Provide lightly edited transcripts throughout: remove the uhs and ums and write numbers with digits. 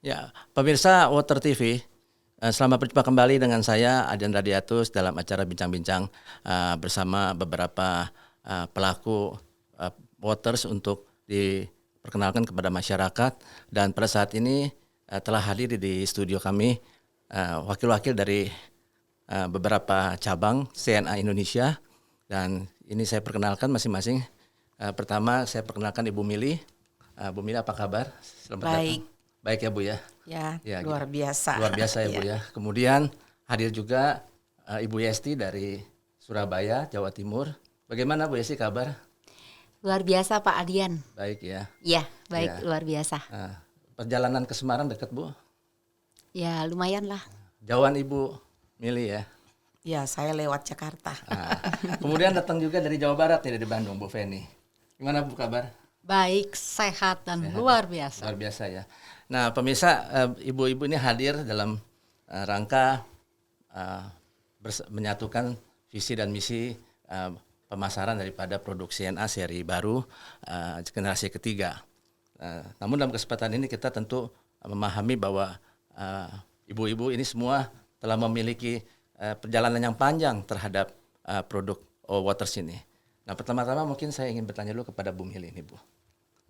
Ya, pemirsa Water TV, selamat berjumpa kembali dengan saya Adrian Radiatus dalam acara bincang-bincang bersama beberapa pelaku Waters untuk diperkenalkan kepada masyarakat. Dan pada saat ini telah hadir di studio kami wakil-wakil dari beberapa cabang CNA Indonesia, dan ini saya perkenalkan masing-masing. Pertama saya perkenalkan Ibu Mili. Bu Mili, apa kabar? Selamat Baik. datang. Baik ya Bu ya. Ya, luar biasa. Luar biasa ya Bu ya. Kemudian hadir juga Ibu Yesti dari Surabaya, Jawa Timur. Bagaimana Bu Yesti kabar? Luar biasa Pak Adian. Baik ya. Ya, baik, Ya. luar biasa. Perjalanan ke Semarang dekat Bu? Ya, lumayan lah. Jauhan Ibu Mili ya. Ya, saya lewat Jakarta. Kemudian datang juga dari Jawa Barat nih, dari Bandung, Bu Feni. Gimana Bu kabar? Baik, sehat dan luar biasa. Luar biasa ya. Nah, pemirsa, ibu-ibu ini hadir dalam rangka menyatukan visi dan misi pemasaran daripada produk CNA seri baru generasi ketiga. Namun dalam kesempatan ini kita tentu memahami bahwa ibu-ibu ini semua telah memiliki perjalanan yang panjang terhadap produk Waters ini. Nah, pertama-tama mungkin saya ingin bertanya dulu kepada Bu Mili ini, Bu.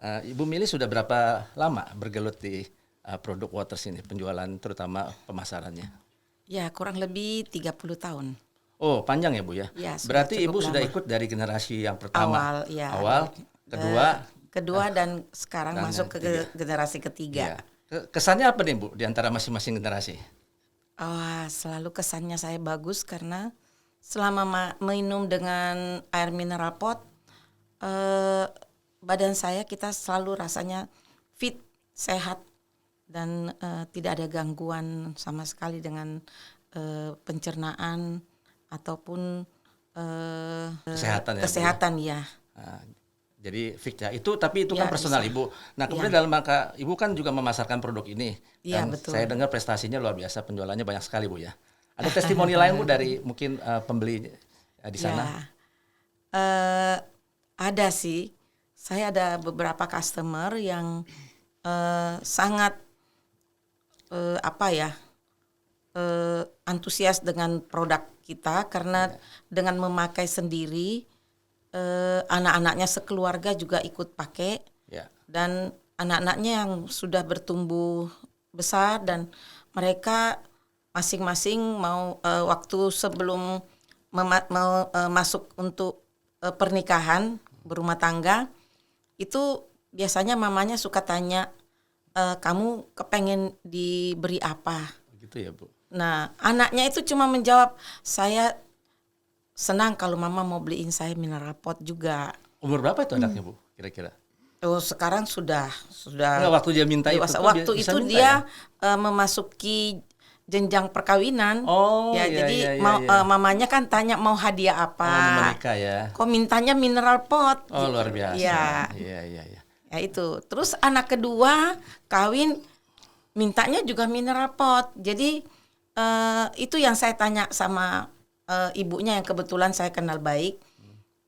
Ibu Mili sudah berapa lama bergelut di produk Waters ini, penjualan terutama pemasarannya? Ya, kurang lebih 30 tahun. Oh, panjang ya Bu ya? Ya, berarti Ibu cukup sudah lama. ikut dari generasi yang pertama. Awal, kedua dan sekarang dan masuk ke generasi ketiga. Ya. Kesannya apa nih Bu di antara masing-masing generasi? Selalu kesannya saya bagus karena selama minum dengan air mineral pot, badan saya kita selalu rasanya fit, sehat, dan tidak ada gangguan sama sekali dengan pencernaan ataupun kesehatan ya. Jadi fix ya. Tapi itu kan Ya, personal bisa. Ibu. Nah, kemudian dalam rangka Ibu kan juga memasarkan produk ini. Iya, Dan betul. saya dengar prestasinya luar biasa, penjualannya banyak sekali Bu ya. Ada testimoni lain Bu dari mungkin pembeli di sana? Ya, ada sih. Saya ada beberapa customer yang sangat antusias dengan produk kita karena dengan memakai sendiri, anak-anaknya sekeluarga juga ikut pakai, dan anak-anaknya yang sudah bertumbuh besar dan mereka masing-masing mau waktu sebelum masuk untuk pernikahan berumah tangga itu biasanya mamanya suka tanya, kamu kepengen diberi apa? Gitu ya Bu. Nah, anaknya itu cuma menjawab, saya senang kalau mama mau beliin saya mineral pot juga. Umur berapa itu anaknya Bu kira-kira? Oh, sekarang sudah. Enggak, waktu dia minta dewasa. itu Waktu bisa itu minta dia ya? memasuki jenjang perkawinan. Oh, ya, iya, jadi iya. mamanya kan tanya mau hadiah apa. Menikah ya. Kok mintanya mineral pot? Oh, luar biasa. Ya. Iya. Ya itu. Terus anak kedua kawin mintanya juga mineral pot. Jadi itu yang saya tanya sama ibunya yang kebetulan saya kenal baik.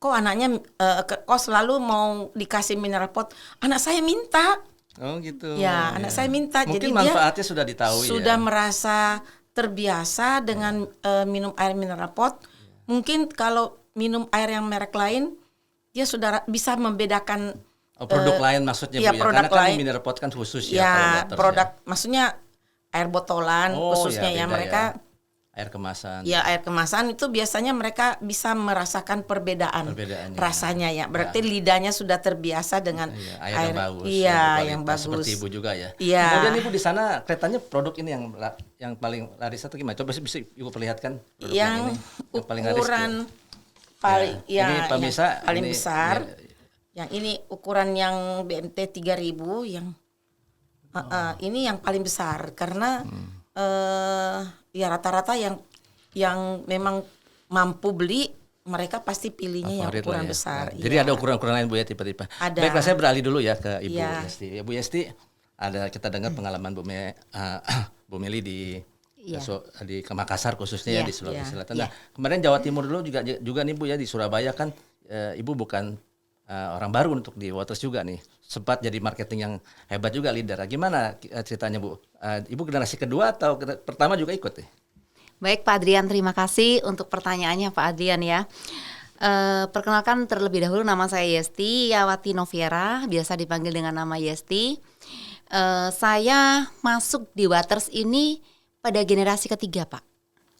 Kok anaknya kok selalu mau dikasih mineral pot? Anak saya minta. Oh gitu. Ya, anak saya minta. Mungkin Jadi manfaatnya dia sudah ditahui sudah ya. merasa terbiasa dengan minum air mineral pot. Mungkin kalau minum air yang merek lain, dia sudah bisa membedakan produk lain maksudnya iya, Bu ya. produk Karena kan lain. mineral pot kan khusus Ya, kalau Waters produk ya. maksudnya air botolan khususnya ya beda mereka. air kemasan. Ya, air kemasan itu biasanya mereka bisa merasakan perbedaan rasanya ya. Berarti lidahnya sudah terbiasa dengan air yang bagus. Iya, yang bagus. Seperti Ibu juga ya. Iya. Kemudian Ibu di sana kelihatannya produk ini yang paling laris atau gimana? Coba bisa Ibu perlihatkan produk yang ini. Yang paling laris. Ukuran paling Ini pemirsa, yang paling ini, besar. Yang ini ukuran yang BMT 3000 yang ini yang paling besar karena ya rata-rata yang memang mampu beli mereka pasti pilihnya yang ukuran besar. Jadi ada ukuran-ukuran lain Bu ya tipe-tipe. Ada. Baiklah, saya beralih dulu ya ke Ibu Yesti. Ya. Bu Yesti, kita dengar pengalaman Bu Mili di Makassar khususnya ya di Sulawesi Selatan. Nah, kemarin Jawa Timur dulu juga nih Bu ya, di Surabaya kan Ibu bukan orang baru untuk di Waters juga nih. Sempat jadi marketing yang hebat juga, leader. Gimana ceritanya Bu? Ibu generasi kedua atau pertama juga ikut nih? Baik Pak Adrian, terima kasih untuk pertanyaannya Pak Adrian ya. Perkenalkan terlebih dahulu, nama saya Yesti Yawati Noviera, biasa dipanggil dengan nama Yesti. Saya masuk di Waters ini pada generasi ketiga Pak.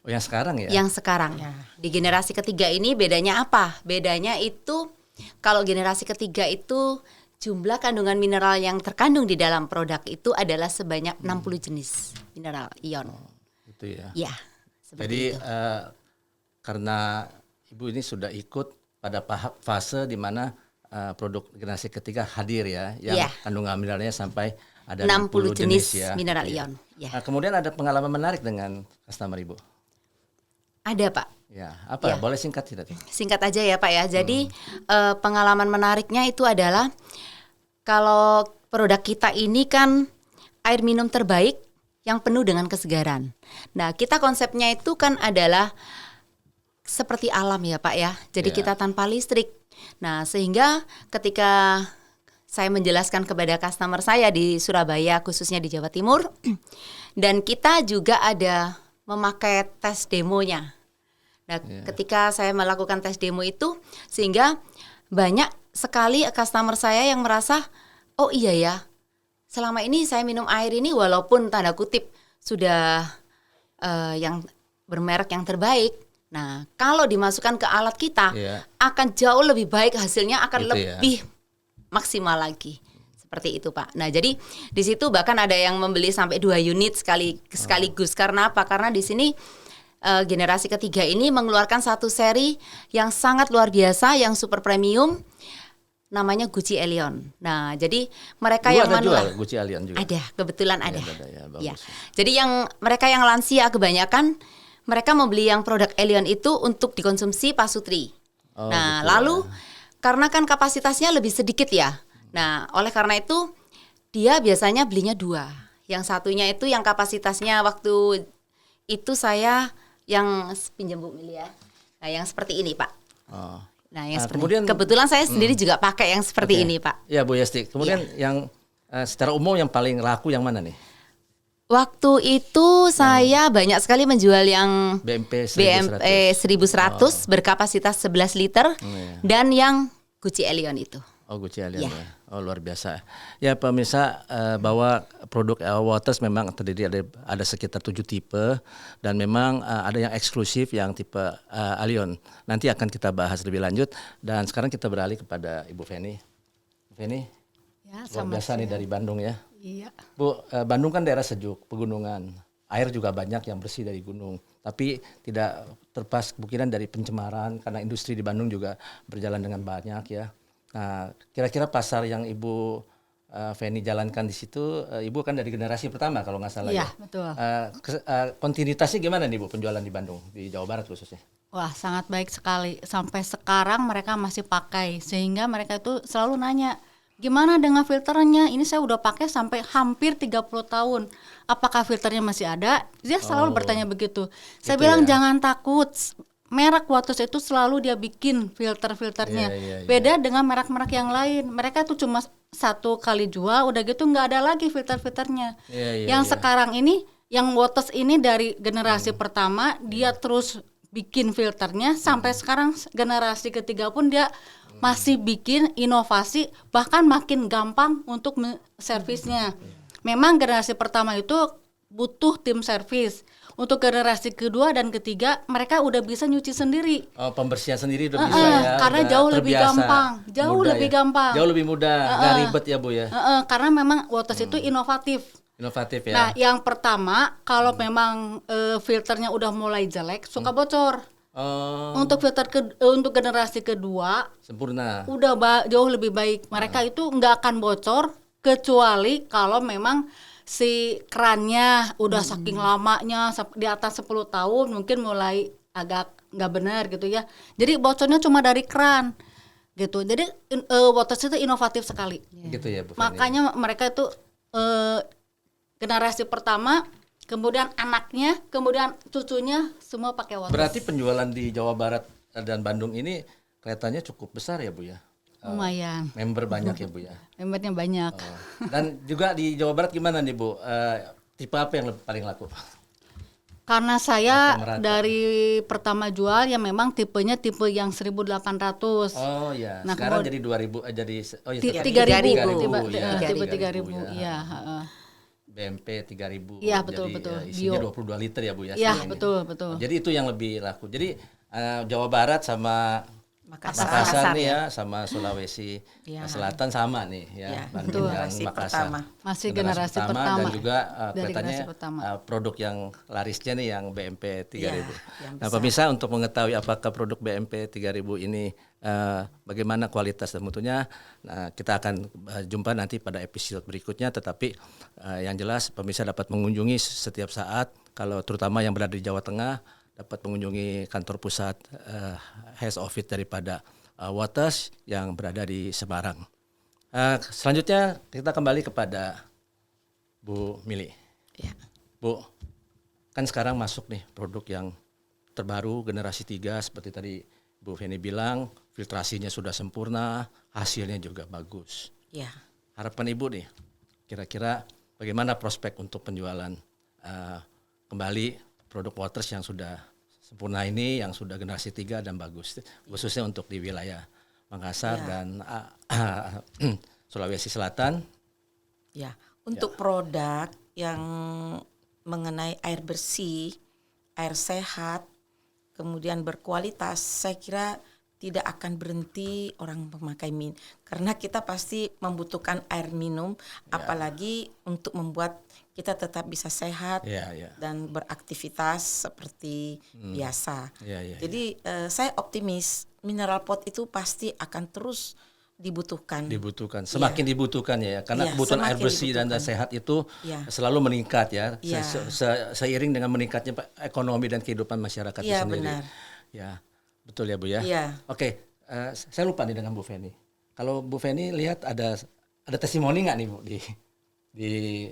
Oh, yang sekarang ya? Yang sekarang. Di generasi ketiga ini bedanya apa? Bedanya itu kalau generasi ketiga itu jumlah kandungan mineral yang terkandung di dalam produk itu adalah sebanyak 60 jenis mineral ion. Itu ya. Ya, Jadi seperti itu. Karena Ibu ini sudah ikut pada fase di mana produk generasi ketiga hadir ya, yang Iya. kandungan mineralnya sampai ada 60 jenis ya. mineral Iya. ion. Ya. Nah, kemudian ada pengalaman menarik dengan customer Ibu. Ada Pak. Ya, apa? Ya. Boleh singkat tidak? Singkat aja ya Pak ya. Jadi pengalaman menariknya itu adalah kalau produk kita ini kan air minum terbaik yang penuh dengan kesegaran. Nah, kita konsepnya itu kan adalah seperti alam ya Pak ya. Jadi Ya. kita tanpa listrik. Nah, sehingga ketika saya menjelaskan kepada customer saya di Surabaya, khususnya di Jawa Timur, dan kita juga ada memakai tes demonya. Nah, ketika saya melakukan tes demo itu, sehingga banyak sekali customer saya yang merasa, oh iya ya, selama ini saya minum air ini walaupun tanda kutip sudah yang bermerek yang terbaik. Nah, kalau dimasukkan ke alat kita, Iya. akan jauh lebih baik, hasilnya akan Itu ya. lebih maksimal lagi. Seperti itu Pak. Nah, jadi di situ bahkan ada yang membeli sampai 2 unit sekaligus. Karena apa? Karena di sini generasi ketiga ini mengeluarkan satu seri yang sangat luar biasa, yang super premium, namanya Gucci Elion. Nah, jadi mereka Ibu yang ada manula jual Gucci Alien juga? ada, kebetulan ada. Ya, bagus. Ya. Jadi yang mereka yang lansia kebanyakan mereka membeli yang produk Elion itu untuk dikonsumsi pasutri. Oh, Nah, gitu lalu ya. karena kan kapasitasnya lebih sedikit ya. Nah, oleh karena itu dia biasanya belinya 2. Yang satunya itu yang kapasitasnya waktu itu saya yang pinjam Bu Mili ya. Nah, yang seperti ini, Pak. Oh. Nah, yang Nah, seperti kemudian- kebetulan saya sendiri juga pakai yang seperti Oke. ini, Pak. Ya Bu Yesti. Kemudian yang secara umum yang paling laku yang mana nih? Waktu itu saya banyak sekali menjual yang BMP 1100. BMP 1100 berkapasitas 11 liter iya. dan yang Gucci Elion itu. Oh, Gucci Alien Ya. ya. Oh, luar biasa. Ya pemirsa, bahwa produk Waters memang terdiri ada sekitar 7 tipe dan memang ada yang eksklusif yang tipe Alien. Nanti akan kita bahas lebih lanjut dan sekarang kita beralih kepada Ibu Feni. Feni, Ya, luar sama biasa nih dari Bandung ya. Iya. Bu, Bandung kan daerah sejuk, pegunungan. Air juga banyak yang bersih dari gunung. Tapi tidak terlepas kemungkinan dari pencemaran karena industri di Bandung juga berjalan dengan banyak ya. Nah, kira-kira pasar yang Ibu Feni jalankan di situ, Ibu kan dari generasi pertama kalau nggak salah Iya, ya. betul. Kontinuitasnya gimana nih Bu penjualan di Bandung, di Jawa Barat khususnya? Wah, sangat baik sekali. Sampai sekarang mereka masih pakai. Sehingga mereka itu selalu nanya, gimana dengan filternya? Ini saya udah pakai sampai hampir 30 tahun. Apakah filternya masih ada? Dia selalu bertanya begitu. Saya Gitu bilang ya. jangan takut. Merek Waters itu selalu dia bikin filter-filternya. Iya, iya, iya. Beda dengan merek-merek yang lain. Mereka tuh cuma satu kali jual, udah gitu nggak ada lagi filter-filternya. Iya, iya, Yang iya. sekarang ini, yang Waters ini dari generasi pertama, dia terus bikin filternya sampai sekarang generasi ketiga pun dia masih bikin inovasi, bahkan makin gampang untuk servisnya. Memang generasi pertama itu butuh tim servis. Untuk generasi kedua dan ketiga mereka udah bisa nyuci sendiri. Oh, pembersihan sendiri udah bisa ya. Karena udah jauh lebih terbiasa. gampang, jauh Mudah lebih ya. gampang. Jauh lebih mudah, nggak ribet ya Bu ya. Karena memang Waters itu inovatif. Inovatif ya. Nah, yang pertama kalau memang filternya udah mulai jelek, suka bocor. Oh, Untuk untuk generasi kedua sempurna. udah jauh lebih baik. Mereka itu nggak akan bocor kecuali kalau memang si kerannya udah saking lamanya di atas 10 tahun mungkin mulai agak nggak benar gitu ya. Jadi bocornya cuma dari keran gitu. Jadi Waters itu inovatif sekali. Gitu ya Bu Feni. Makanya mereka itu generasi pertama, kemudian anaknya, kemudian cucunya semua pakai Waters. Berarti penjualan di Jawa Barat dan Bandung ini kelihatannya cukup besar ya Bu ya. lumayan. member banyak ya Bu ya. Membernya banyak. Oh. Dan juga di Jawa Barat gimana nih Bu? Tipe apa yang paling laku? Karena saya Merata. dari pertama jual ya memang tipenya tipe yang 1.800. Oh ya, Nah, sekarang kemudian- jadi 2.000 jadi oh ya, Ti- tetap 3.000 3.000, ya. tipe 3.000 3.000 ya. iya, heeh. BMP 3.000. Iya, betul, Jadi, betul. isinya Bio. 22 liter ya Bu ya. Iya, sekarang ini. betul. Jadi itu yang lebih laku. Jadi Jawa Barat sama Makassar. Makassar Makassar, nih ya. ya, sama Sulawesi Iya. Selatan sama nih ya, Iya, Bandung betul. dan Generasi Makassar. pertama. Masih generasi pertama. dan juga Dari kelihatannya generasi pertama. produk yang larisnya nih yang BMP 3000. Iya, yang Nah, besar. pemirsa untuk mengetahui apakah produk BMP 3000 ini bagaimana kualitas dan mutunya, nah, kita akan jumpa nanti pada episode berikutnya. Tetapi yang jelas pemirsa dapat mengunjungi setiap saat, kalau terutama yang berada di Jawa Tengah dapat mengunjungi kantor pusat head office daripada Waters yang berada di Semarang. Selanjutnya kita kembali kepada Bu Mili. Ya. Bu, kan sekarang masuk nih produk yang terbaru generasi 3 seperti tadi Bu Feni bilang, filtrasinya sudah sempurna, hasilnya juga bagus. Ya. Harapan Ibu nih, kira-kira bagaimana prospek untuk penjualan kembali produk Waters yang sudah sempurna ini, yang sudah generasi 3 dan bagus, khususnya untuk di wilayah Makassar dan Sulawesi Selatan. Ya, untuk produk yang mengenai air bersih, air sehat, kemudian berkualitas, saya kira tidak akan berhenti orang memakai karena kita pasti membutuhkan air minum, apalagi untuk membuat kita tetap bisa sehat dan beraktivitas seperti biasa. Jadi saya optimis mineral pot itu pasti akan terus dibutuhkan. Semakin dibutuhkan ya, karena kebutuhan air bersih dan sehat itu selalu meningkat ya, seiring dengan meningkatnya ekonomi dan kehidupan masyarakat itu sendiri. Benar. Ya, betul ya Bu ya. Iya. Oke, saya lupa nih dengan Bu Feni. Kalau Bu Feni lihat ada testimoni nggak nih Bu di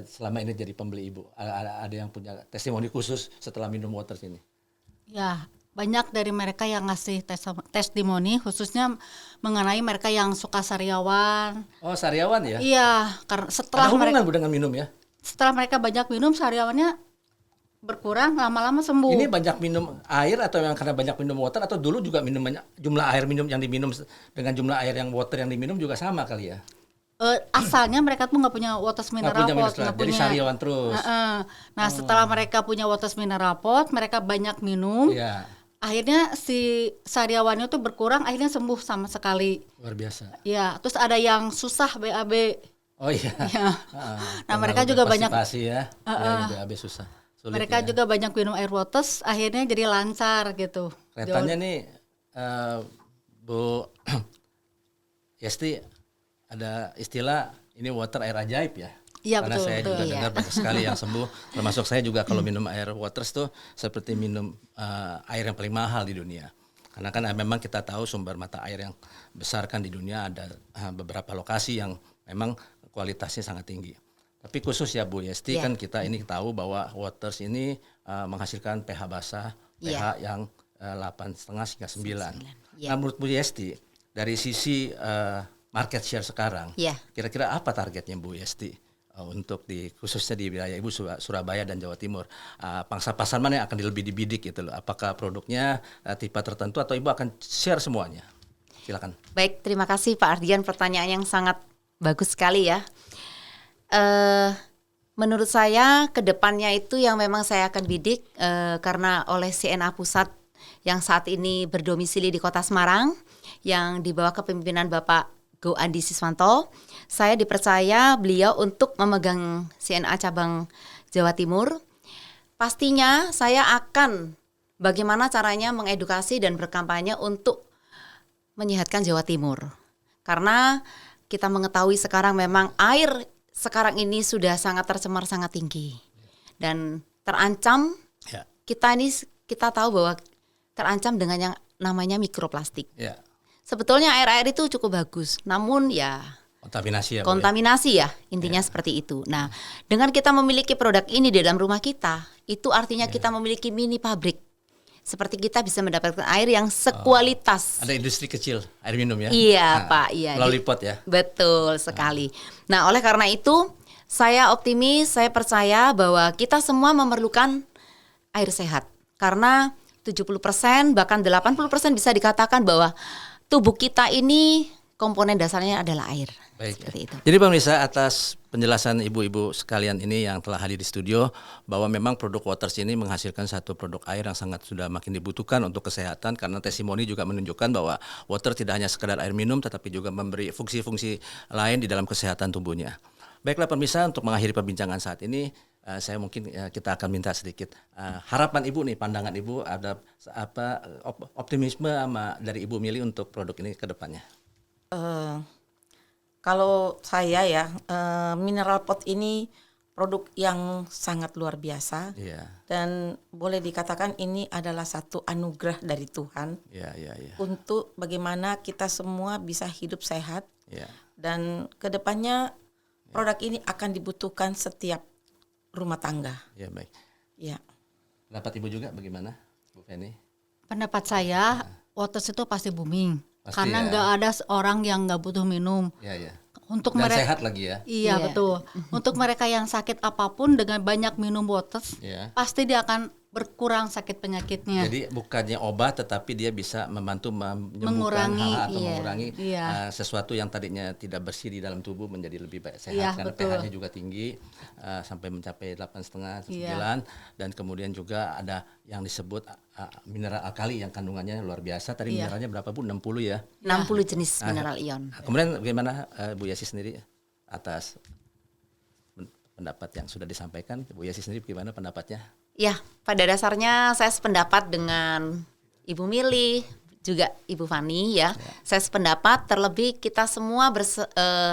selama ini jadi pembeli Ibu? Ada yang punya testimoni khusus setelah minum Waters ini? Ya, banyak dari mereka yang ngasih testimoni khususnya mengenai mereka yang suka sariawan. Oh, sariawan ya? Iya, karena setelah ada hubungan mereka Bu dengan minum ya? setelah mereka banyak minum sariawannya berkurang, lama-lama sembuh. Ini banyak minum air atau yang karena banyak minum water, atau dulu juga minum banyak, jumlah air minum yang diminum dengan jumlah air yang water yang diminum juga sama kali ya? Asalnya mereka tuh nggak punya Waters mineral pot, jadi sariawan terus. Nah, setelah mereka punya Waters mineral pot, mereka banyak minum. Iya. Akhirnya si sariawannya tuh berkurang, akhirnya sembuh sama sekali. Luar biasa. Ya, terus ada yang susah BAB. Oh iya. Ya. Nah, mereka juga banyak ya. BAB susah. Sulit mereka ya. juga banyak minum air Waters, akhirnya jadi lancar gitu. Kelihatannya nih Bu Yesti ada istilah ini water air ajaib ya. Iya, Karena betul, saya betul. juga dengar banyak sekali yang sembuh. Termasuk saya juga kalau minum air Waters tuh seperti minum air yang paling mahal di dunia. Karena kan memang kita tahu sumber mata air yang besar kan di dunia ada beberapa lokasi yang memang kualitasnya sangat tinggi. Tapi khusus ya Bu Yesti kan kita ini tahu bahwa Waters ini menghasilkan pH basah, pH yang 8,5 hingga 9. Nah, menurut Bu Yesti dari sisi market share sekarang, kira-kira apa targetnya Bu Yesti untuk khususnya di wilayah Ibu Surabaya dan Jawa Timur? Pangsa pasar mana yang akan lebih dibidik gitu loh? Apakah produknya tipe tertentu atau Ibu akan share semuanya? Silakan. Baik, terima kasih Pak Ardian, pertanyaan yang sangat bagus sekali ya. Menurut saya kedepannya itu yang memang saya akan bidik karena oleh CNA Pusat yang saat ini berdomisili di Kota Semarang yang di bawah kepemimpinan Bapak Go Andi Siswanto, saya dipercaya beliau untuk memegang CNA cabang Jawa Timur. Pastinya saya akan bagaimana caranya mengedukasi dan berkampanye untuk menyehatkan Jawa Timur. Karena kita mengetahui sekarang memang air sekarang ini sudah sangat tercemar, sangat tinggi dan terancam. Kita tahu bahwa terancam dengan yang namanya mikroplastik. Sebetulnya air itu cukup bagus, namun ya kontaminasi ya intinya seperti itu. Nah, dengan kita memiliki produk ini di dalam rumah kita, itu artinya kita memiliki mini pabrik seperti kita bisa mendapatkan air yang sekualitas. Ada industri kecil air minum ya? Iya, Pak, iya. Melalui pot ya? Betul sekali. Nah, oleh karena itu saya optimis, saya percaya bahwa kita semua memerlukan air sehat. Karena 70% bahkan 80% bisa dikatakan bahwa tubuh kita ini komponen dasarnya adalah air. Baik. Seperti itu. Jadi pemirsa, atas penjelasan ibu-ibu sekalian ini yang telah hadir di studio, bahwa memang produk Waters ini menghasilkan satu produk air yang sangat sudah makin dibutuhkan untuk kesehatan, karena testimoni juga menunjukkan bahwa water tidak hanya sekedar air minum tetapi juga memberi fungsi-fungsi lain di dalam kesehatan tubuhnya. Baiklah pemirsa, untuk mengakhiri perbincangan saat ini, saya mungkin kita akan minta sedikit harapan ibu nih, pandangan ibu, ada apa optimisme dari Ibu Mili untuk produk ini ke depannya. Kalau saya ya, mineral pot ini produk yang sangat luar biasa. Iya. Dan boleh dikatakan ini adalah satu anugerah dari Tuhan. Iya. Untuk bagaimana kita semua bisa hidup sehat. Iya. Dan kedepannya produk ini akan dibutuhkan setiap rumah tangga. Ya, baik. Ya. Pendapat ibu juga bagaimana, Bu Feni? Pendapat saya, Waters itu pasti booming. Pasti Karena ya. nggak ada orang yang nggak butuh minum. Iya. Untuk Dan mereka sehat lagi ya. Iya, Iya. betul. Untuk mereka yang sakit apapun dengan banyak minum Waters, Iya. pasti dia akan berkurang sakit penyakitnya. Jadi bukannya obat, tetapi dia bisa membantu menyembuhkan Mengurangi, hal atau iya, mengurangi iya. sesuatu yang tadinya tidak bersih di dalam tubuh menjadi lebih baik sehat, Iya, karena betul. pH-nya juga tinggi sampai mencapai 8,5 Iya. 9, dan kemudian juga ada yang disebut mineral alkali yang kandungannya luar biasa. Tadi Iya. mineralnya berapa Bu? 60 ya. 60 jenis mineral ion. Kemudian bagaimana Bu Yasi sendiri atas pendapat yang sudah disampaikan? Bu Yasi sendiri bagaimana pendapatnya? Ya, pada dasarnya saya sependapat dengan Ibu Mili, juga Ibu Fani ya. Saya sependapat, terlebih kita semua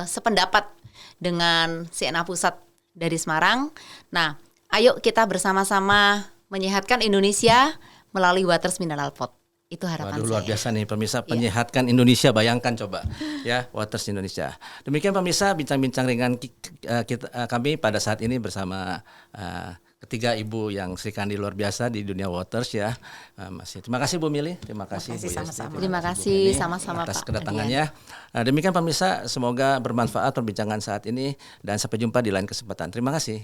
sependapat dengan CNA Pusat dari Semarang. Nah, ayo kita bersama-sama menyehatkan Indonesia melalui Waters Mineral Pot. Itu harapan Waduh, saya. luar biasa nih pemirsa, penyehatkan Indonesia, bayangkan coba ya, Waters Indonesia. Demikian pemirsa bincang-bincang ringan kami pada saat ini bersama ketiga ibu yang Sri Kandi luar biasa di dunia Waters ya. Terima kasih Bu Mili, terima kasih Bu Yasti, sama-sama. Terima Bu kasih, Feni sama-sama, atas Pak kedatangannya. Demikian pemirsa, semoga bermanfaat perbincangan saat ini dan sampai jumpa di lain kesempatan. Terima kasih.